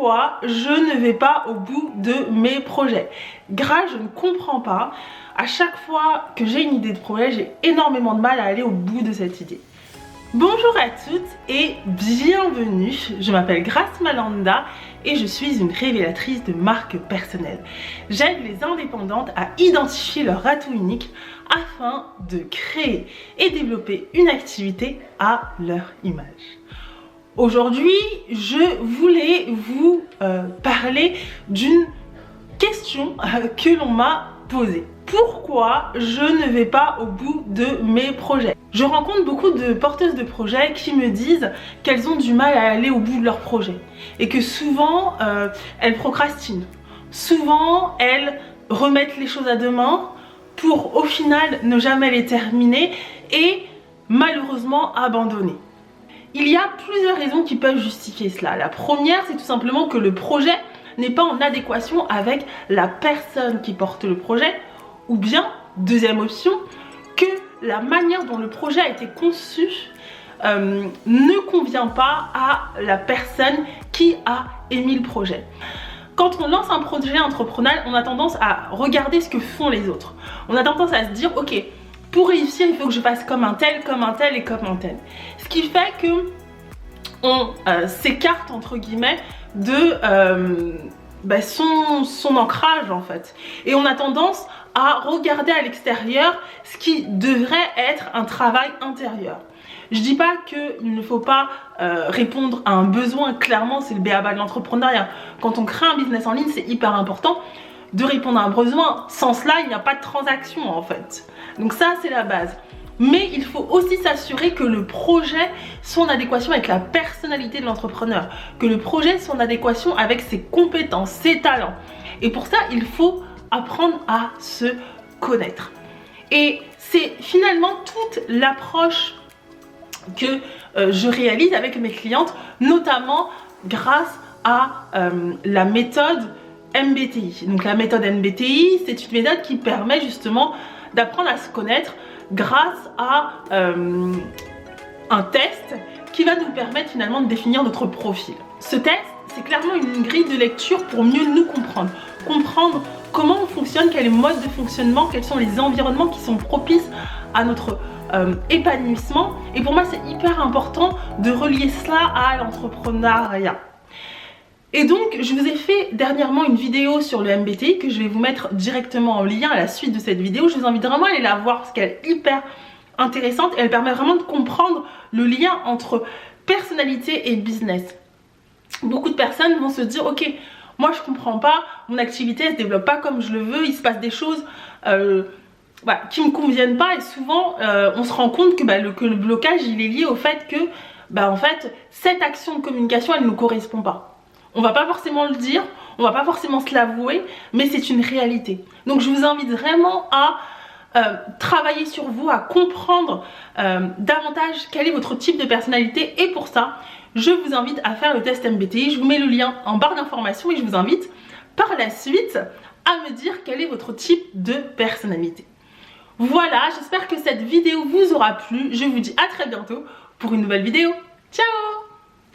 pourquoi je ne vais pas au bout de mes projets. Grâce, je ne comprends pas. À chaque fois que j'ai une idée de projet, j'ai énormément de mal à aller au bout de cette idée. Bonjour à toutes et bienvenue. Je m'appelle Grace Malanda et je suis une révélatrice de marque personnelle. J'aide les indépendantes à identifier leur atout unique afin de créer et développer une activité à leur image. Aujourd'hui, je voulais vous parler d'une question que l'on m'a posée. Pourquoi je ne vais pas au bout de mes projets? Je rencontre beaucoup de porteuses de projets qui me disent qu'elles ont du mal à aller au bout de leurs projets et que souvent elles procrastinent. Souvent elles remettent les choses à demain pour au final ne jamais les terminer et malheureusement abandonner. Il y a plusieurs raisons qui peuvent justifier cela. La première, c'est tout simplement que le projet n'est pas en adéquation avec la personne qui porte le projet, ou bien, deuxième option, que la manière dont le projet a été conçu ne convient pas à la personne qui a émis le projet. Quand on lance un projet entrepreneurial, on a tendance à regarder ce que font les autres. On a tendance à se dire, ok, pour réussir, il faut que je fasse comme un tel et comme un tel. Ce qui fait que on s'écarte entre guillemets de son ancrage en fait. Et on a tendance à regarder à l'extérieur ce qui devrait être un travail intérieur. Je dis pas qu'il ne faut pas répondre à un besoin, clairement c'est le b.a.-ba de l'entrepreneuriat. Quand on crée un business en ligne, c'est hyper important de répondre à un besoin. Sans cela, il n'y a pas de transaction en fait. Donc ça, c'est la base. Mais il faut aussi s'assurer que le projet soit en adéquation avec la personnalité de l'entrepreneur, que le projet soit en adéquation avec ses compétences, ses talents. Et pour ça, il faut apprendre à se connaître. Et c'est finalement toute l'approche que je réalise avec mes clientes, notamment grâce à la méthode MBTI. Donc la méthode MBTI, c'est une méthode qui permet justement d'apprendre à se connaître grâce à un test qui va nous permettre finalement de définir notre profil. Ce test, c'est clairement une grille de lecture pour mieux nous comprendre. Comprendre comment on fonctionne, quel est le mode de fonctionnement, quels sont les environnements qui sont propices à notre épanouissement. Et pour moi, c'est hyper important de relier cela à l'entrepreneuriat. Et donc, je vous ai fait dernièrement une vidéo sur le MBTI que je vais vous mettre directement en lien à la suite de cette vidéo. Je vous invite vraiment à aller la voir parce qu'elle est hyper intéressante et elle permet vraiment de comprendre le lien entre personnalité et business. Beaucoup de personnes vont se dire, ok, moi je comprends pas, mon activité elle se développe pas comme je le veux, il se passe des choses qui me conviennent pas et souvent on se rend compte que le blocage il est lié au fait que en fait cette action de communication elle ne nous correspond pas. On va pas forcément le dire, on va pas forcément se l'avouer, mais c'est une réalité. Donc je vous invite vraiment à travailler sur vous, à comprendre davantage quel est votre type de personnalité. Et pour ça, je vous invite à faire le test MBTI. Je vous mets le lien en barre d'informations et je vous invite par la suite à me dire quel est votre type de personnalité. Voilà, j'espère que cette vidéo vous aura plu. Je vous dis à très bientôt pour une nouvelle vidéo. Ciao!